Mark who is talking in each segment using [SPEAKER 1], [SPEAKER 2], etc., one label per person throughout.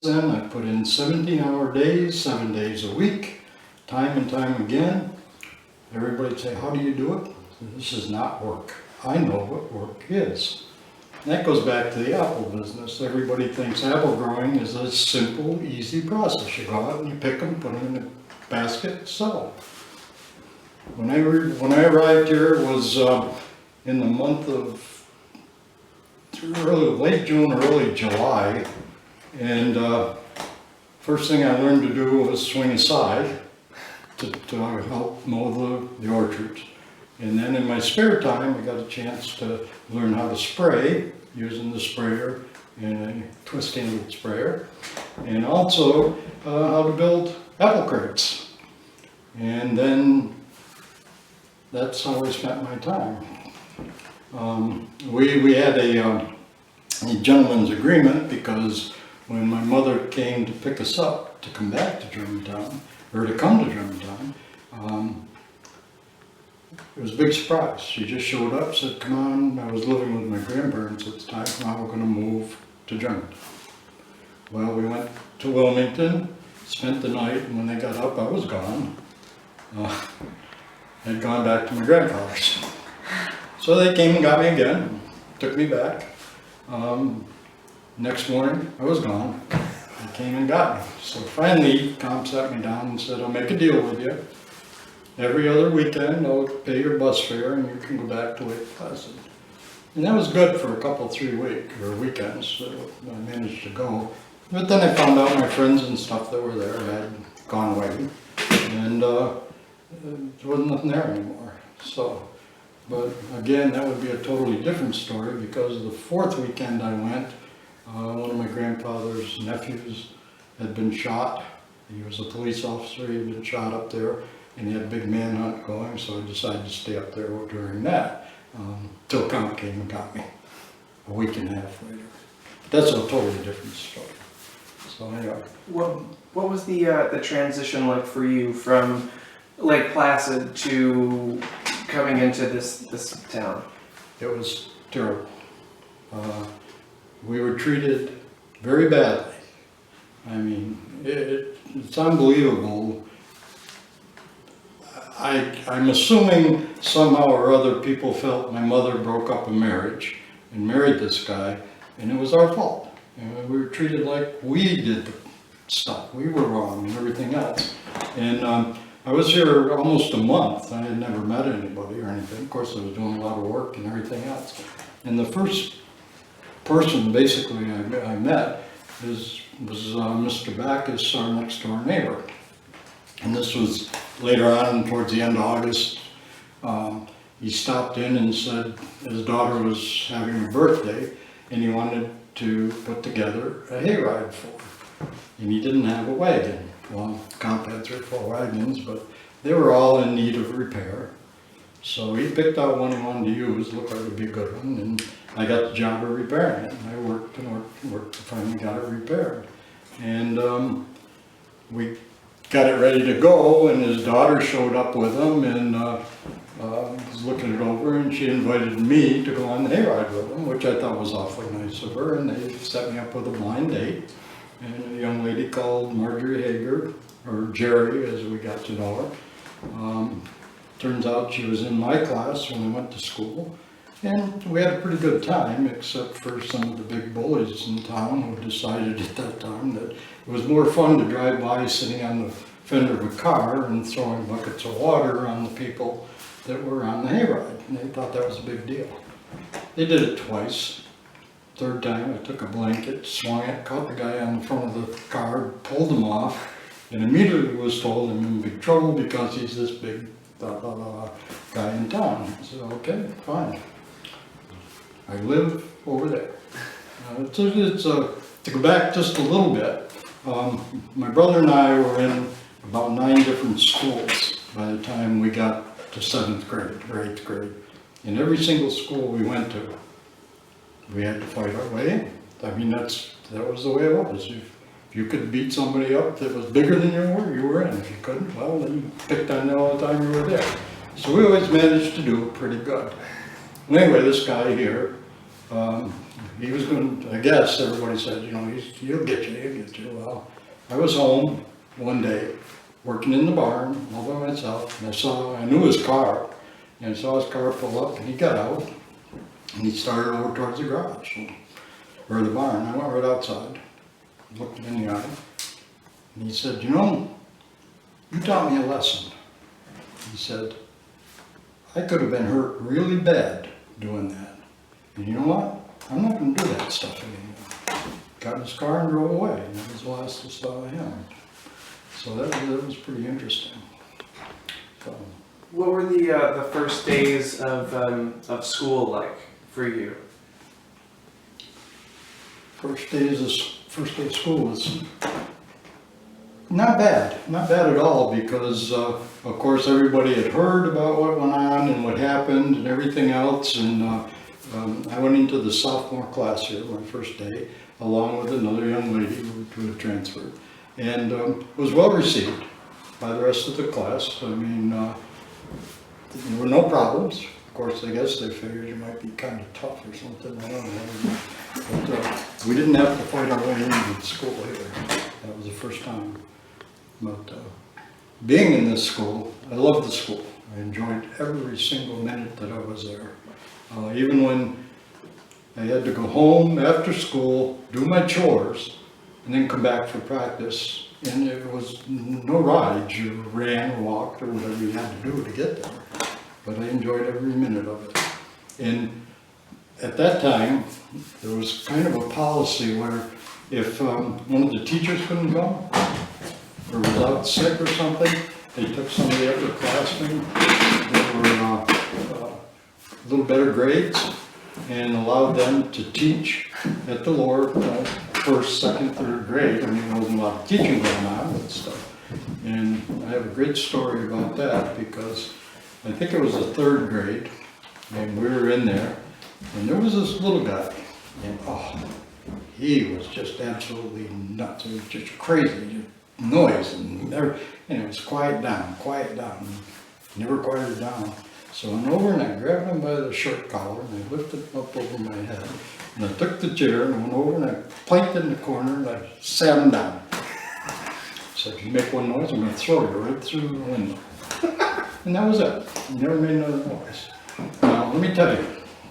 [SPEAKER 1] Then I put in 17-hour days, 7 days a week, time and time again. Everybody'd say, how do you do it? This is not work. I know what work is. And that goes back to the apple business. Everybody thinks apple growing is a simple, easy process. You go out and you pick them, put them in a basket, sell them. When I arrived here, it was in the month of late June, early July, and first thing I learned to do was swing a scythe to help mow the orchards. And then in my spare time, I got a chance to learn how to spray using the sprayer and a twist-handled sprayer, and also how to build apple crates. And then that's how I spent my time. We had a gentleman's agreement, because when my mother came to pick us up to come back to Germantown, or to come to Germantown, it was a big surprise. She just showed up, said, come on, I was living with my grandparents at the time, come on, we're going to move to Germantown. Well, we went to Wilmington, spent the night, and when they got up, I was gone. I'd gone back to my grandfather's. So they came and got me again, took me back. Next morning, I was gone. They came and got me. So finally, Tom sat me down and said, I'll make a deal with you. Every other weekend, I'll pay your bus fare and you can go back to Lake Placid. And that was good for a couple, 3 weekends, so I managed to go. But then I found out my friends and stuff that were there had gone away, and there wasn't nothing there anymore. So, but again, that would be a totally different story, because the fourth weekend I went, one of my grandfather's nephews had been shot. He was a police officer, he had been shot up there, and he had a big manhunt going, so I decided to stay up there during that, till Comp came and got me a week and a half later. But that's a totally different story. So anyway.
[SPEAKER 2] What was the transition like for you from Lake Placid to coming into this town?
[SPEAKER 1] It was terrible. We were treated very badly. I mean, it's unbelievable. I'm assuming somehow or other people felt my mother broke up a marriage and married this guy, and it was our fault. And we were treated like we did the stuff. We were wrong and everything else. And I was here almost a month. I had never met anybody or anything. Of course, I was doing a lot of work and everything else. And the first person, basically, I met was Mr. Backus, our next door neighbor. And this was later on, towards the end of August. He stopped in and said his daughter was having a birthday, and he wanted to put together a hayride for her. And he didn't have a wagon. Well, Comp had 3 or 4 wagons, but they were all in need of repair. So he picked out one he wanted to use, looked like it would be a good one, and I got the job of repairing it. And I worked and worked to finally got it repaired. And we got it ready to go, and his daughter showed up with him, and was looking it over, and she invited me to go on the hayride with him, which I thought was awfully nice of her. And they set me up with a blind date, and a young lady called Marjorie Hager, or Jerry as we got to know her. Turns out she was in my class when I went to school, and we had a pretty good time, except for some of the big bullies in town who decided at that time that it was more fun to drive by sitting on the fender of a car and throwing buckets of water on the people that were on the hayride, and they thought that was a big deal. They did it twice. Third time I took a blanket, swung it, caught the guy on the front of the car, pulled him off, and immediately was told I'm in big trouble because he's this big guy in town. I said, okay, fine. I live over there. To go back just a little bit, my brother and I were in about 9 different schools by the time we got to 7th grade or 8th grade. In every single school we went to, we had to fight our way in. I mean, that was the way it was. If you could beat somebody up that was bigger than you were in. If you couldn't, well, then you picked on them all the time you were there. So we always managed to do pretty good. And anyway, this guy here, he was going to, I guess, everybody said, you know, he'll get you, he'll get you. Well, I was home one day, working in the barn, all by myself, and I knew his car, and I saw his car pull up, and he got out, and he started over towards the garage, or the barn. I went right outside, looked him in the eye, and he said, you know, you taught me a lesson. He said, I could have been hurt really bad doing that. And you know what? I'm not going to do that stuff anymore. Got in his car and drove away, and that was the last I saw of him. So that was pretty interesting. So,
[SPEAKER 2] What were the first days of school like for you?
[SPEAKER 1] first day of school was not bad at all, because of course everybody had heard about what went on and what happened and everything else, and I went into the sophomore class here my first day, along with another young lady who had transferred, and was well received by the rest of the class. I mean, there were no problems. Of course, I guess they figured you might be kind of tough or something, I don't know. But we didn't have to fight our way into school either. That was the first time. But being in this school, I loved the school. I enjoyed every single minute that I was there. Even when I had to go home after school, do my chores, and then come back for practice, and there was no rides. You ran or walked or whatever you had to do to get there. But I enjoyed every minute of it. And at that time, there was kind of a policy where if one of the teachers couldn't go, or was out sick or something, they took some of the upperclassmen that were a little better grades and allowed them to teach at the lower first, second, third grade. I mean, there wasn't a lot of teaching going on and stuff. And I have a great story about that, because I think it was the third grade, and we were in there, and there was this little guy, and he was just absolutely nuts. It was just crazy noise, and it was quiet down, never quieted down. So I went over and I grabbed him by the shirt collar and I lifted him up over my head, and I took the chair and I went over and I planked it in the corner and I sat him down. I said, if you make one noise, I'm going to throw you right through the window. And that was it. He never made another noise. Now, let me tell you,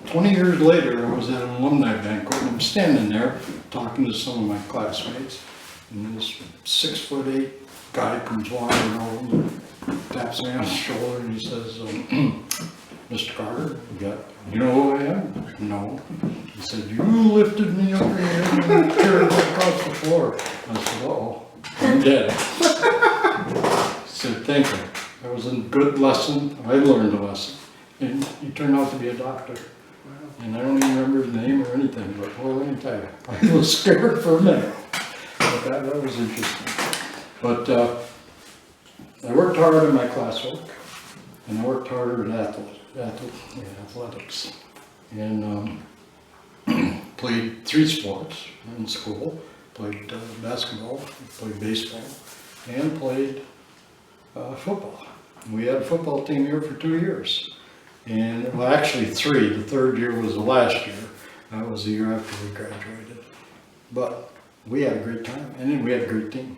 [SPEAKER 1] 20 years later, I was at an alumni banquet, and I'm standing there talking to some of my classmates, and this 6'8" guy comes walking over and taps me on the shoulder, and he says, Mr. Carter, you know who I am? No. He said, you lifted me over here and carried me across the floor. I said, uh-oh, I'm dead. He said, thank you. That was a good lesson. I learned a lesson. And he turned out to be a doctor. And I don't even remember his name or anything, but well, let me tell you, I was scared for a minute. But that was interesting. But I worked hard in my classwork, and I worked harder at athletics. And played 3 sports in school. Played basketball, played baseball, and played football. We had a football team here for 2 years. And, well, actually 3. The 3rd year was the last year. That was the year after we graduated. But we had a great time, and then we had a great team.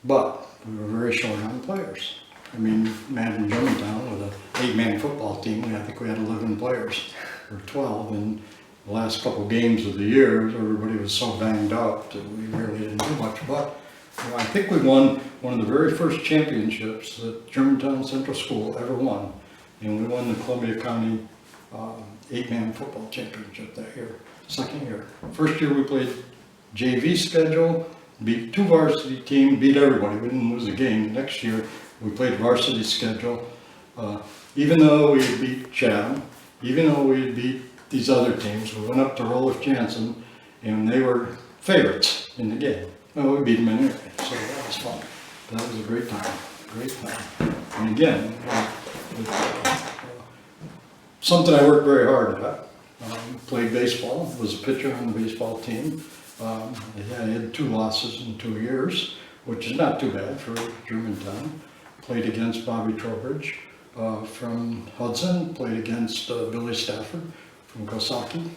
[SPEAKER 1] But we were very short on players. I mean, imagine Germantown with an 8-man football team. I think we had 11 players, or 12. And the last couple games of the year, everybody was so banged up that we really didn't do much. But I think we won one of the very first championships that Germantown Central School ever won. And we won the Columbia County 8-man football championship that year, 2nd year. First year we played JV schedule, beat 2 varsity teams, beat everybody. We didn't lose a game. Next year we played varsity schedule. Even though we had beat Chatham, even though we had beat these other teams, we went up to Roloff Jansen, and they were favorites in the game. Well, we beat them anyway, so that was fun. That was a great time, And again, something I worked very hard at. Played baseball, was a pitcher on the baseball team. I had 2 losses in 2 years, which is not too bad for Germantown. Played against Bobby Trowbridge from Hudson, played against Billy Stafford from Kosaki.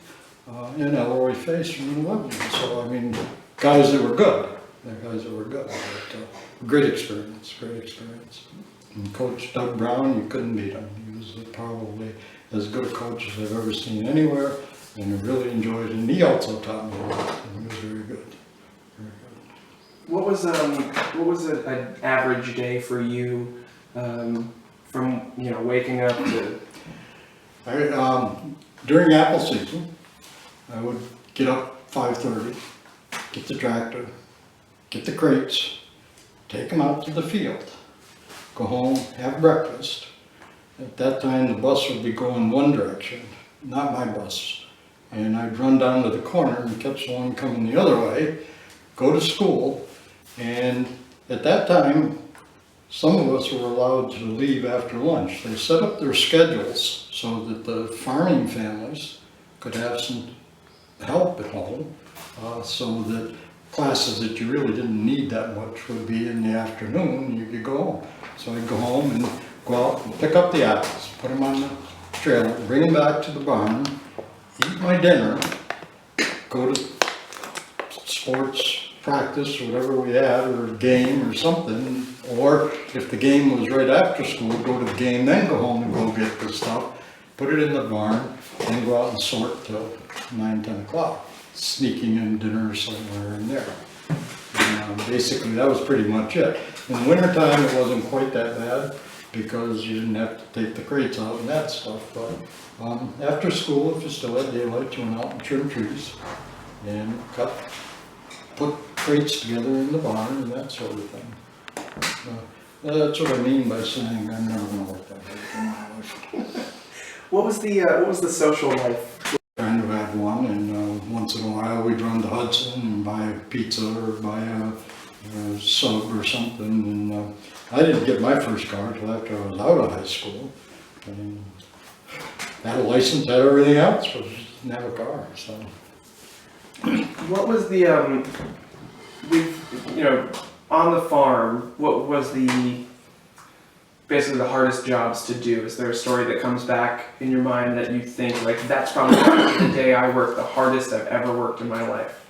[SPEAKER 1] in Elroy Face from New Lebanon. So, I mean, guys that were good. They're guys that were good. But, great experience, great experience. And Coach Doug Brown, you couldn't beat him. He was probably as good a coach as I've ever seen anywhere, and I really enjoyed it. And he also taught me a lot, and he was very good. Very good.
[SPEAKER 2] What was an average day for you, from waking up to?
[SPEAKER 1] During apple season, I would get up 5:30, get the tractor, get the crates, take them out to the field, go home, have breakfast. At that time, the bus would be going one direction, not my bus. And I'd run down to the corner and catch the one coming the other way, go to school, and at that time, some of us were allowed to leave after lunch. They set up their schedules so that the farming families could have some help at home, so that classes that you really didn't need that much would be in the afternoon, you could go home. So I'd go home and go out and pick up the apples, put them on the trailer, bring them back to the barn, eat my dinner, go to sports practice, whatever we had, or game or something, or if the game was right after school, go to the game, then go home and go get the stuff, put it in the barn, then go out and sort till 9, 10 o'clock, sneaking in dinner somewhere in there. And basically that was pretty much it. In the wintertime it wasn't quite that bad because you didn't have to take the crates out and that stuff, but after school, if you still had daylight, you went out and trimmed trees and put crates together in the barn and that sort of thing. That's what I mean by saying I'm never going to work that hard in my life.
[SPEAKER 2] What was the social life?
[SPEAKER 1] Kind of had one, and once in a while we'd run to Hudson and buy a pizza or buy a sub or something. And I didn't get my first car until after I was out of high school. And had a license, had everything else, but just didn't have a car. So.
[SPEAKER 2] What was the on the farm? What was basically the hardest jobs to do? Is there a story that comes back in your mind that you think like that's probably the day I worked the hardest I've ever worked in my life?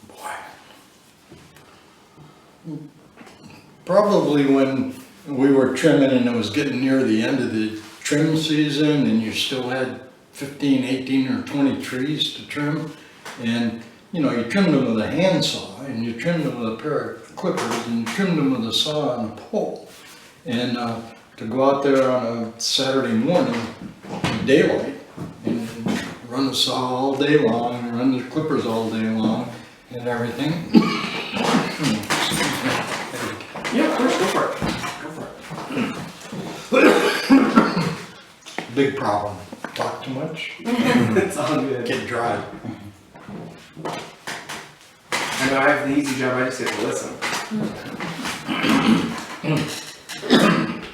[SPEAKER 1] Boy, probably when we were trimming and it was getting near the end of the trim season, and you still had 15, 18, or 20 trees to trim, and you trimmed them with a handsaw, and you trimmed them with a pair of clippers, and you trimmed them with a saw on a pole. And to go out there on a Saturday morning, daylight, and run the saw all day long, and run the clippers all day long, and everything.
[SPEAKER 2] Yeah, of course, go for it.
[SPEAKER 1] Big problem. Talk too much.
[SPEAKER 2] It's all good.
[SPEAKER 1] Get dry.
[SPEAKER 2] I know I have the easy job, I just have to listen.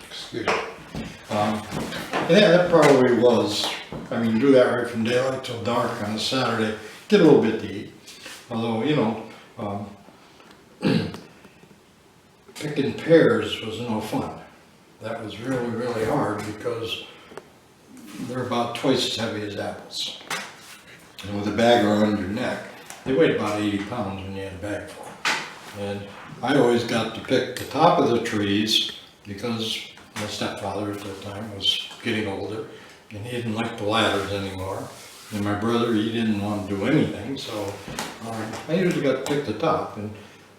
[SPEAKER 1] Excuse me. Yeah, that probably was. I mean, do that right from daylight till dark on a Saturday. Get a little bit to eat. Although, picking pears was no fun. That was really, really hard because they're about twice as heavy as apples. And with a bag around your neck, they weighed about 80 pounds when you had a bag full. And I always got to pick the top of the trees because my stepfather at that time was getting older and he didn't like the ladders anymore. And my brother, he didn't want to do anything, so I usually got to pick the top. And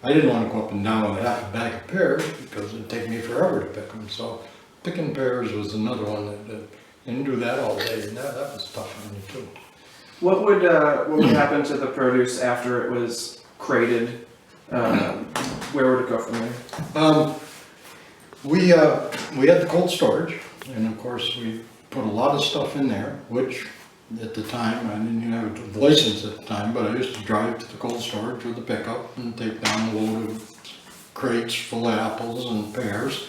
[SPEAKER 1] I didn't want to go up and down with half a bag of pears because it'd take me forever to pick them. So picking pears was another one that didn't do that all day, and that was tough on me too.
[SPEAKER 2] What would happen to the produce after it was crated? Where would it go from there?
[SPEAKER 1] We had the cold storage, and of course we put a lot of stuff in there, which at the time, I didn't even have a license at the time, but I used to drive to the cold storage with the pickup and take down a load of crates full of apples and pears.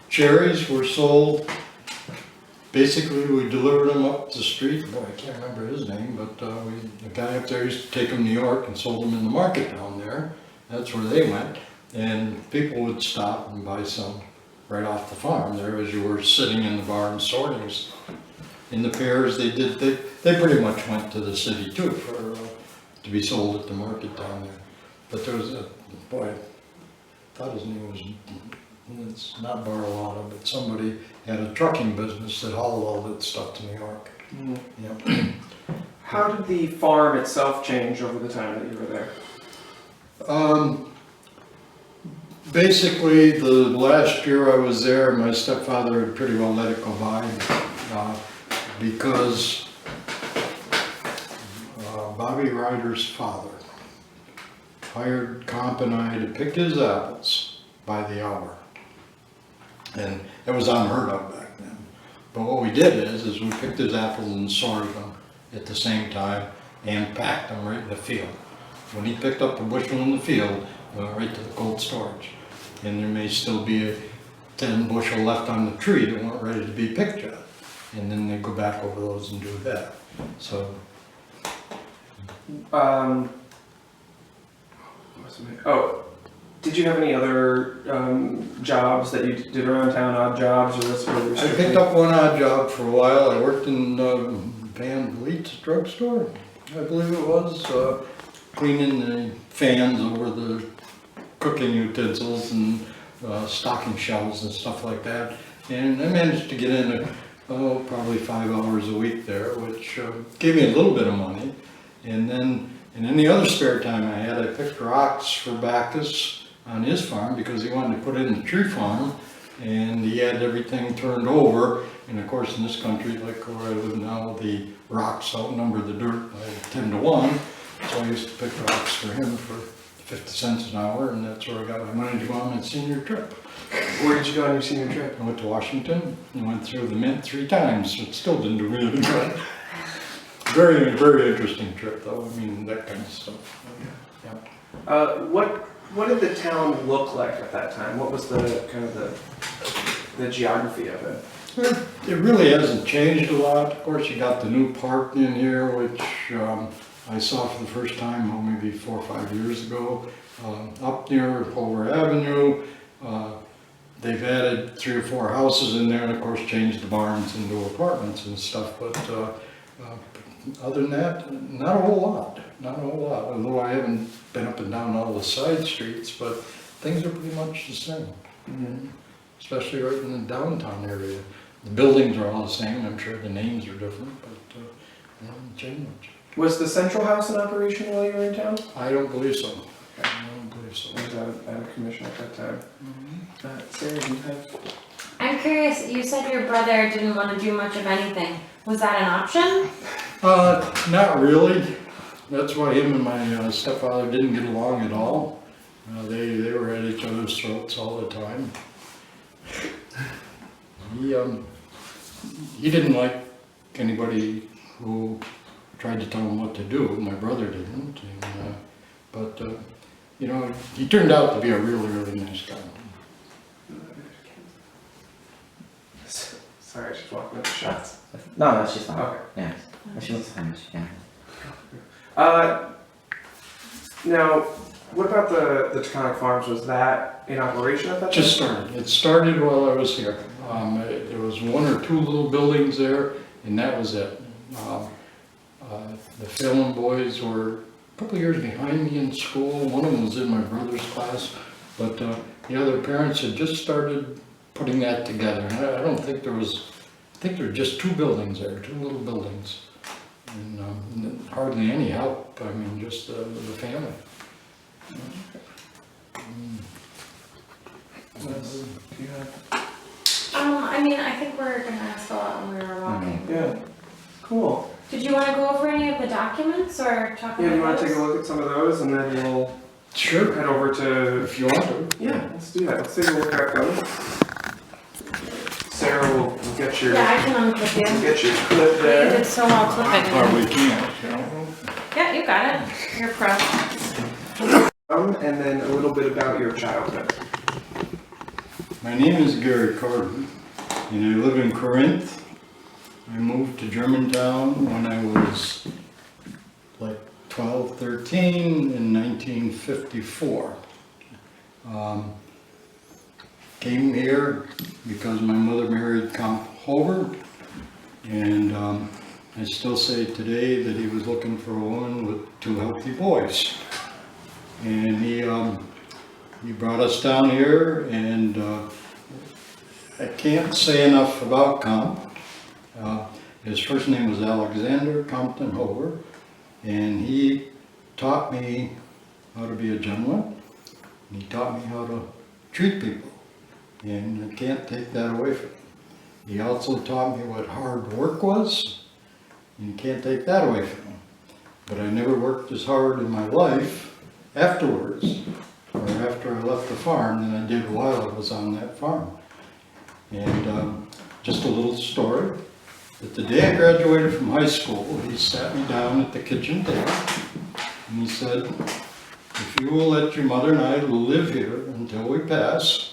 [SPEAKER 1] Cherries were sold. Basically, we delivered them up the street. Boy, I can't remember his name, but the guy up there used to take them to New York and sold them in the market down there. That's where they went. And people would stop and buy some right off the farm there as you were sitting in the barn sorting stuff. in the pears, they pretty much went to the city too for, to be sold at the market down there. But there was a, boy, I thought his name was, it's not Barlotta, but somebody had a trucking business that hauled all that stuff to New York.
[SPEAKER 2] Mhm.
[SPEAKER 1] Yep.
[SPEAKER 2] How did the farm itself change over the time that you were there?
[SPEAKER 1] Basically, the last year I was there, my stepfather had pretty well let it go by, because Bobby Ryder's father hired Comp and I to pick his apples by the hour. And it was unheard of back then. But what we did is we picked his apples and sorted them at the same time and packed them right in the field. When he picked up a bushel in the field, we went right to the cold storage. And there may still be a 10 bushel left on the tree that weren't ready to be picked yet. And then they go back over those and do that. So.
[SPEAKER 2] Did you have any other jobs that you did around town, odd jobs, or was it
[SPEAKER 1] I picked up one odd job for a while. I worked in Van Vliet's drugstore, I believe it was, cleaning the fans over the cooking utensils and stocking shelves and stuff like that. And I managed to get in probably 5 hours a week there, which gave me a little bit of money. And then in any other spare time I had, I picked rocks for Bacchus on his farm because he wanted to put in the tree farm, and he had everything turned over. And of course, in this country, like where I live now, the rocks outnumber the dirt by 10 to 1. So I used to pick rocks for him for 50 cents an hour, and that's where I got my money to go on my senior trip.
[SPEAKER 2] Where did you go on your senior trip?
[SPEAKER 1] I went to Washington and went through the Mint 3 times. It still didn't do me any good. Very, very interesting trip, though. I mean, that kind of stuff. Yeah.
[SPEAKER 2] What did the town look like at that time? What was the kind of the geography of it?
[SPEAKER 1] It really hasn't changed a lot. Of course, you got the new park in here, which I saw for the first time maybe 4 or 5 years ago. Up near Culver Avenue, they've added 3 or 4 houses in there, and of course changed the barns into apartments and stuff. But other than that, not a whole lot. Not a whole lot. Although I haven't been up and down all the side streets, but things are pretty much the same. Mm-hmm. Especially right in the downtown area. The buildings are all the same. I'm sure the names are different, but they haven't changed much.
[SPEAKER 2] Was the central house in operation while you were in town?
[SPEAKER 1] I don't believe so. I don't believe so.
[SPEAKER 2] I was out of commission at that time. Mm-hmm. Sarah, do you have?
[SPEAKER 3] I'm curious, you said your brother didn't want to do much of anything. Was that an option?
[SPEAKER 1] Not really. That's why him and my stepfather didn't get along at all. They were at each other's throats all the time. He didn't like anybody who tried to tell him what to do. My brother didn't. And, but you know, he turned out to be a really, really nice guy.
[SPEAKER 2] Sorry, she's walking up the shots.
[SPEAKER 4] No, she's fine.
[SPEAKER 2] Okay.
[SPEAKER 4] Yeah, she looks fine. Yeah.
[SPEAKER 2] Now, what about the Taconic Farms? Was that in operation at that time?
[SPEAKER 1] Just started. It started while I was here. There was 1 or 2 little buildings there, and that was it. The Phelan boys were a couple of years behind me in school. One of them was in my brother's class, but the other parents had just started putting that together. And I don't think there was, I think there were just 2 buildings there, 2 little buildings. And hardly any help, I mean, just the family.
[SPEAKER 3] I mean, I think we're gonna ask a lot when we were walking.
[SPEAKER 2] Yeah. Cool.
[SPEAKER 3] Did you want to go over any of the documents or talk
[SPEAKER 2] Yeah,
[SPEAKER 3] about
[SPEAKER 2] you want to
[SPEAKER 3] those?
[SPEAKER 2] take a look at some of those, and then we'll
[SPEAKER 1] Sure,
[SPEAKER 2] head over to.
[SPEAKER 1] if you want to.
[SPEAKER 2] Yeah, let's do that. Let's take a look at those. Sarah will get your.
[SPEAKER 3] Yeah, I can unclip
[SPEAKER 2] We'll
[SPEAKER 3] you.
[SPEAKER 2] get your clip
[SPEAKER 3] You
[SPEAKER 2] there.
[SPEAKER 3] did so well clipping.
[SPEAKER 1] Or we can't, you know.
[SPEAKER 3] Yeah, you got it. You're a pro.
[SPEAKER 2] And then a little bit about your childhood.
[SPEAKER 1] My name is Gary Carter, and I live in Corinth. I moved to Germantown when I was like 12, 13 in 1954. Came here because my mother married Comp Hover, And I still say today that he was looking for a woman with 2 healthy boys. And he brought us down here, and I can't say enough about Comp. His first name was Alexander Compton Hover, and he taught me how to be a gentleman. He taught me how to treat people, and I can't take that away from him. He also taught me what hard work was, and you can't take that away from him. But I never worked as hard in my life afterwards, or after I left the farm, than I did while I was on that farm. And just a little story, that the day I graduated from high school, he sat me down at the kitchen table, and he said, "If you will let your mother and I live here until we pass,